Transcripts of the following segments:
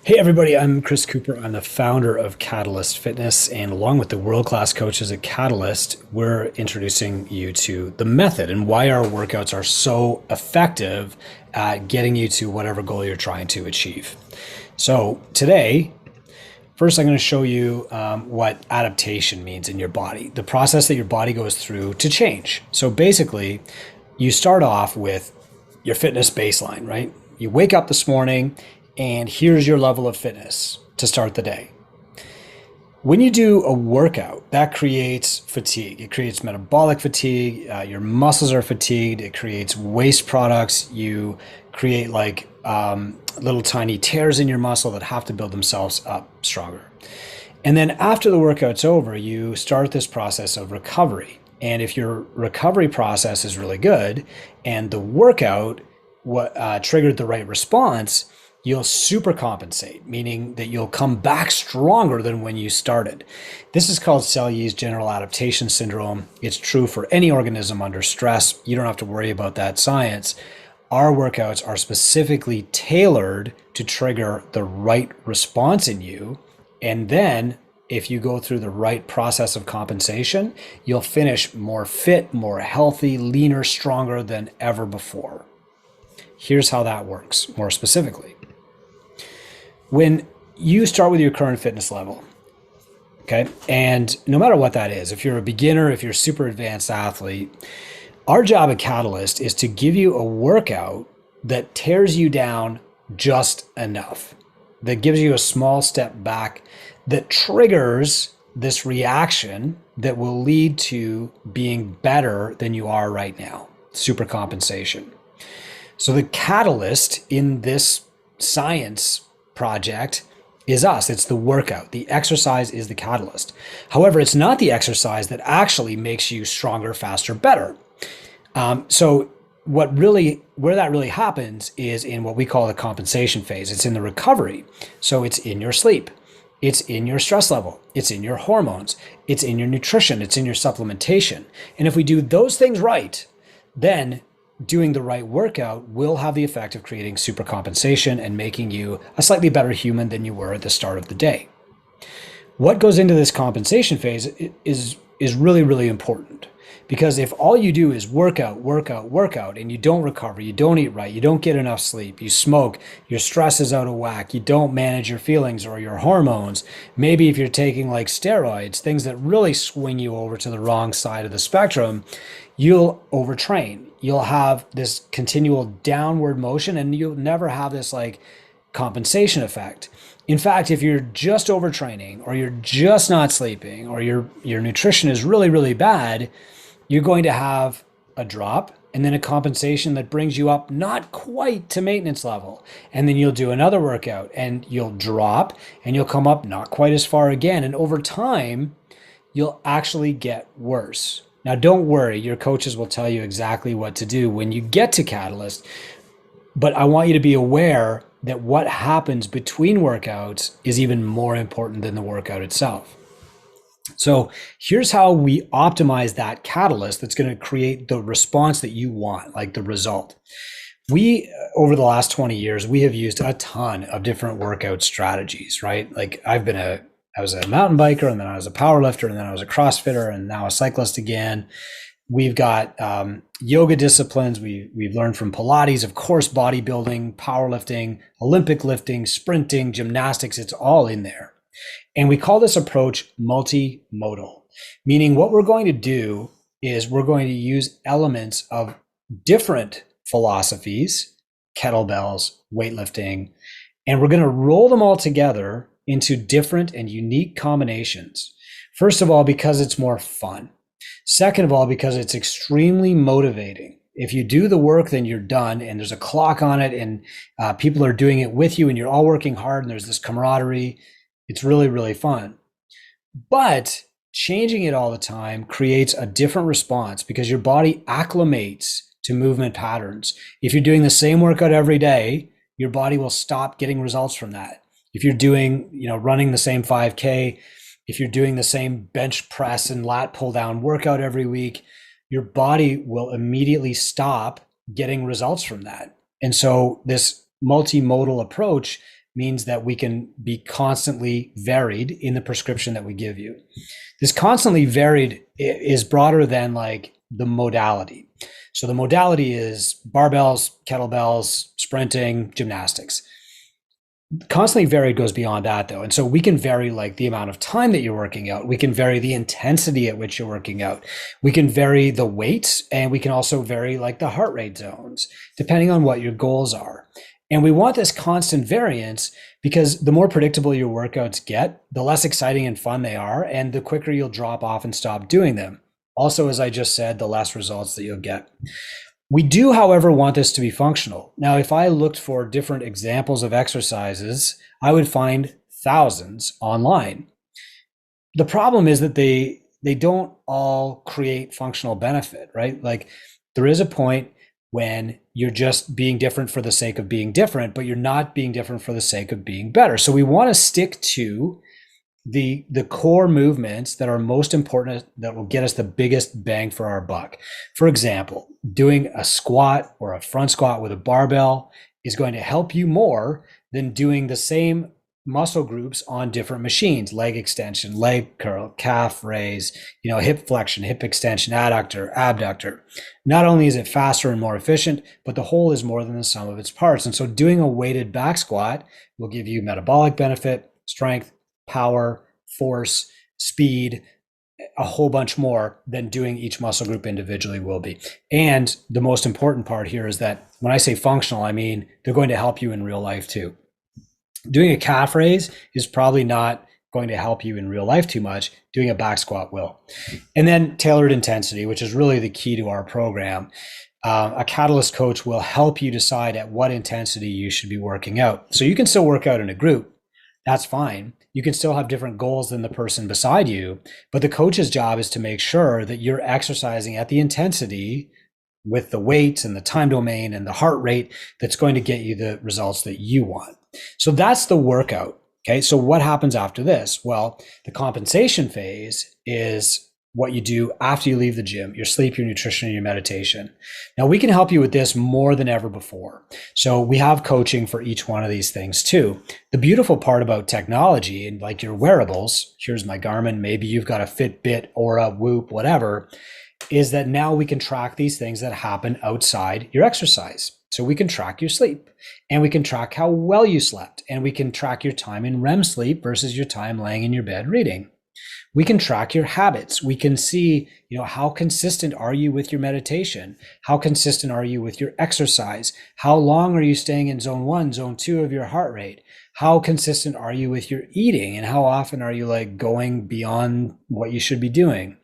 Hey everybody, I'm Chris Cooper. I'm the founder of Catalyst Fitness, and along with the world-class coaches at Catalyst, we're introducing you to the method and why our workouts are so effective at getting you to whatever goal you're trying to achieve. So today, first I'm going to show you what adaptation means in your body, the process that your body goes through to change. So basically, you start off with your fitness baseline, right? You wake up this morning and here's your level of fitness to start the day. When you do a workout, that creates fatigue. It creates metabolic fatigue. Your muscles are fatigued. It creates waste products. You create little tiny tears in your muscle that have to build themselves up stronger. And then after the workout's over, you start this process of recovery. And if your recovery process is really good and the workout triggered the right response, you'll supercompensate, meaning that you'll come back stronger than when you started. This is called Selye's general adaptation syndrome. It's true for any organism under stress. You don't have to worry about that science. Our workouts are specifically tailored to trigger the right response in you. And then if you go through the right process of compensation, you'll finish more fit, more healthy, leaner, stronger than ever before. Here's how that works more specifically. When you start with your current fitness level, okay, and no matter what that is, if you're a beginner, if you're a super advanced athlete, our job at Catalyst is to give you a workout that tears you down just enough, that gives you a small step back, that triggers this reaction that will lead to being better than you are right now, supercompensation. So the catalyst in this science project is us. It's the workout. The exercise is the catalyst. However, it's not the exercise that actually makes you stronger, faster, better. So where that really happens is in what we call the compensation phase. It's in the recovery. So it's in your sleep. It's in your stress level. It's in your hormones. It's in your nutrition. It's in your supplementation. And if we do those things right, then doing the right workout will have the effect of creating supercompensation and making you a slightly better human than you were at the start of the day. What goes into this compensation phase is really, really important, because if all you do is workout, and you don't recover, you don't eat right, you don't get enough sleep, you smoke, your stress is out of whack, you don't manage your feelings or your hormones, maybe if you're taking like steroids, things that really swing you over to the wrong side of the spectrum, you'll overtrain. You'll have this continual downward motion and you'll never have this like compensation effect. In fact, if you're just overtraining or you're just not sleeping or your nutrition is really, really bad, you're going to have a drop and then a compensation that brings you up not quite to maintenance level. And then you'll do another workout and you'll drop and you'll come up not quite as far again. And over time, you'll actually get worse. Now, don't worry, your coaches will tell you exactly what to do when you get to Catalyst, but I want you to be aware that what happens between workouts is even more important than the workout itself. So here's how we optimize that catalyst that's going to create the response that you want, like the result. Over the last 20 years, we have used a ton of different workout strategies, right? Like I was a mountain biker, and then I was a power lifter, and then I was a CrossFitter, and now a cyclist again. We've got yoga disciplines. We've learned from Pilates, of course, bodybuilding, powerlifting, Olympic lifting, sprinting, gymnastics. It's all in there. And we call this approach multi-modal, meaning what we're going to do is we're going to use elements of different philosophies, kettlebells, weightlifting, and we're going to roll them all together into different and unique combinations. First of all, because it's more fun. Second of all, because it's extremely motivating. If you do the work, then you're done, and there's a clock on it, and people are doing it with you, and you're all working hard, and there's this camaraderie. It's really, really fun. But changing it all the time creates a different response because your body acclimates to movement patterns. If you're doing the same workout every day, your body will stop getting results from that. If you're doing, running the same 5K, if you're doing the same bench press and lat pull down workout every week, your body will immediately stop getting results from that. And so this multimodal approach means that we can be constantly varied in the prescription that we give you. This constantly varied is broader than like the modality. So the modality is barbells, kettlebells, sprinting, gymnastics. Constantly varied goes beyond that though. And so we can vary like the amount of time that you're working out. We can vary the intensity at which you're working out. We can vary the weight, and we can also vary like the heart rate zones, depending on what your goals are. And we want this constant variance because the more predictable your workouts get, the less exciting and fun they are, and the quicker you'll drop off and stop doing them. Also, as I just said, the less results that you'll get. We do, however, want this to be functional. Now, if I looked for different examples of exercises, I would find thousands online. The problem is that they don't all create functional benefit, right? Like there is a point when you're just being different for the sake of being different, but you're not being different for the sake of being better. So we want to stick to the core movements that are most important, that will get us the biggest bang for our buck. For example, doing a squat or a front squat with a barbell is going to help you more than doing the same muscle groups on different machines: leg extension, leg curl, calf raise, hip flexion, hip extension, adductor, abductor. Not only is it faster and more efficient, but the whole is more than the sum of its parts. And so doing a weighted back squat will give you metabolic benefit, strength, power, force, speed, a whole bunch more than doing each muscle group individually will be. And the most important part here is that when I say functional, I mean they're going to help you in real life too. Doing a calf raise is probably not going to help you in real life too much. Doing a back squat will. And then tailored intensity, which is really the key to our program. A Catalyst coach will help you decide at what intensity you should be working out. So you can still work out in a group. That's fine. You can still have different goals than the person beside you, but the coach's job is to make sure that you're exercising at the intensity with the weights and the time domain and the heart rate that's going to get you the results that you want. So that's the workout. Okay. So what happens after this? Well, the compensation phase is what you do after you leave the gym: your sleep, your nutrition, and your meditation. Now we can help you with this more than ever before. So we have coaching for each one of these things too. The beautiful part about technology and like your wearables, here's my Garmin, maybe you've got a Fitbit or a Whoop, whatever, is that now we can track these things that happen outside your exercise. So we can track your sleep, and we can track how well you slept, and we can track your time in REM sleep versus your time laying in your bed reading. We can track your habits. We can see, how consistent are you with your meditation? How consistent are you with your exercise? How long are you staying in zone 1, zone 2 of your heart rate? How consistent are you with your eating? And how often are you like going beyond what you should be doing?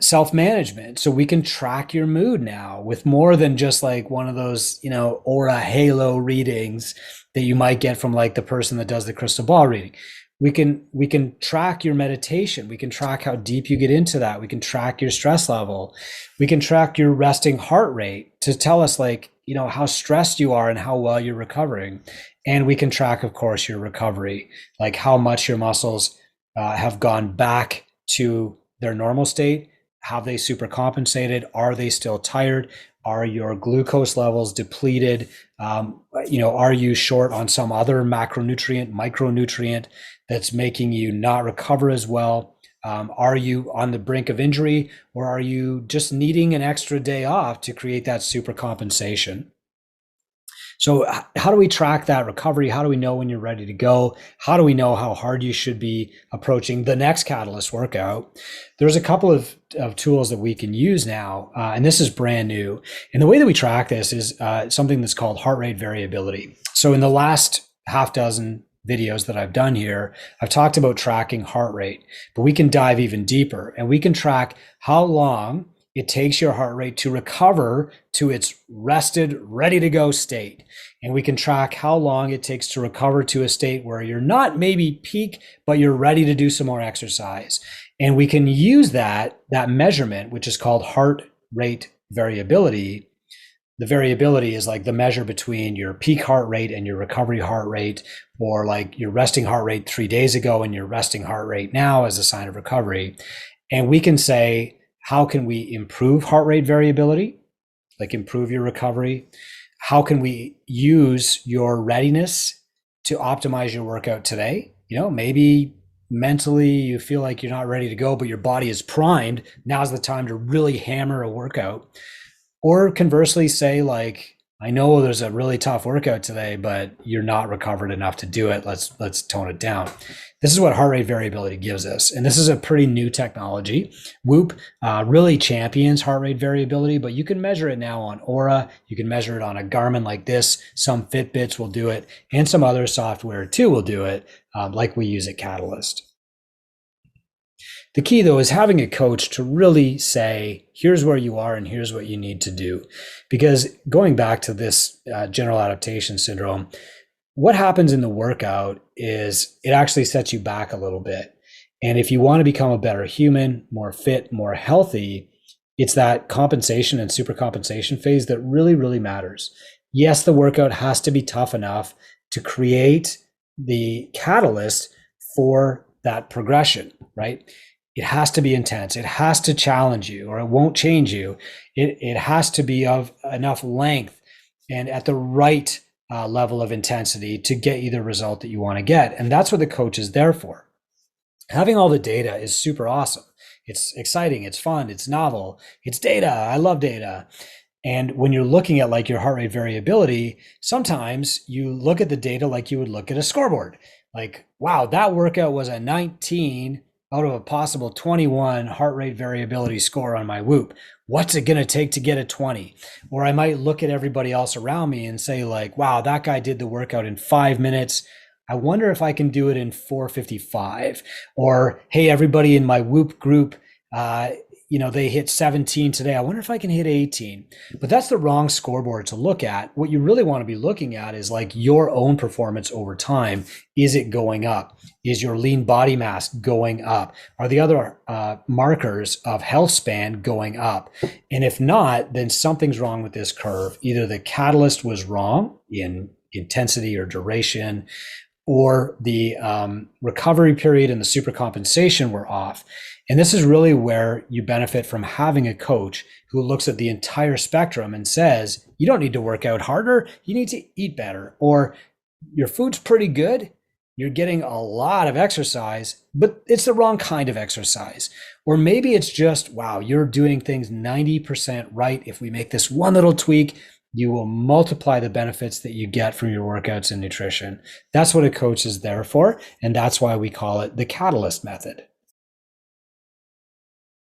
Self-management. So we can track your mood now with more than just like one of those, aura halo readings that you might get from like the person that does the crystal ball reading. We can track your meditation. We can track how deep you get into that. We can track your stress level. We can track your resting heart rate to tell us like, how stressed you are and how well you're recovering. And we can track, of course, your recovery, like how much your muscles have gone back to their normal state. Have they supercompensated? Are they still tired? Are your glucose levels depleted? Are you short on some other macronutrient, micronutrient that's making you not recover as well? Are you on the brink of injury, or are you just needing an extra day off to create that supercompensation? So how do we track that recovery? How do we know when you're ready to go? How do we know how hard you should be approaching the next Catalyst workout? There's a couple of tools that we can use now, and this is brand new. And the way that we track this is something that's called heart rate variability. So in the last half dozen videos that I've done here, I've talked about tracking heart rate, but we can dive even deeper, and we can track how long it takes your heart rate to recover to its rested, ready to go state. And we can track how long it takes to recover to a state where you're not maybe peak, but you're ready to do some more exercise. And we can use that measurement, which is called heart rate variability. The variability is like the measure between your peak heart rate and your recovery heart rate, or like your resting heart rate 3 days ago and your resting heart rate now as a sign of recovery. And we can say, how can we improve heart rate variability, like improve your recovery? How can we use your readiness to optimize your workout today. Maybe mentally you feel like you're not ready to go, but your body is primed. Now's the time to really hammer a workout. Or conversely, say like, I know there's a really tough workout today, but you're not recovered enough to do it. Let's tone it down. This is what heart rate variability gives us. And this is a pretty new technology. Whoop really champions heart rate variability, but you can measure it now on Aura. You can measure it on a Garmin like this. Some Fitbits will do it, and some other software too will do it, like we use at Catalyst. The key, though, is having a coach to really say, here's where you are and here's what you need to do. Because going back to this general adaptation syndrome, what happens in the workout is it actually sets you back a little bit. And if you want to become a better human, more fit, more healthy, it's that compensation and supercompensation phase that really, really matters. Yes, the workout has to be tough enough to create the catalyst for that progression, right? It has to be intense. It has to challenge you, or it won't change you. It has to be of enough length and at the right level of intensity to get you the result that you want to get. And that's what the coach is there for. Having all the data is super awesome. It's exciting. It's fun. It's novel. It's data. I love data. And when you're looking at like your heart rate variability, sometimes you look at the data like you would look at a scoreboard. Like, wow, that workout was a 19 out of a possible 21 heart rate variability score on my Whoop. What's it going to take to get a 20? Or I might look at everybody else around me and say like, wow, that guy did the workout in 5 minutes. I wonder if I can do it in 4:55. Or, hey, everybody in my Whoop group, they hit 17 today. I wonder if I can hit 18. But that's the wrong scoreboard to look at. What you really want to be looking at is like your own performance over time. Is it going up? Is your lean body mass going up? Are the other markers of health span going up? And if not, then something's wrong with this curve. Either the catalyst was wrong in intensity or duration, or the recovery period and the supercompensation were off. And this is really where you benefit from having a coach who looks at the entire spectrum and says, you don't need to work out harder, you need to eat better. Or your food's pretty good, you're getting a lot of exercise, but it's the wrong kind of exercise. Or maybe it's just, wow, you're doing things 90% right. If we make this one little tweak, you will multiply the benefits that you get from your workouts and nutrition. That's what a coach is there for. And that's why we call it the Catalyst method.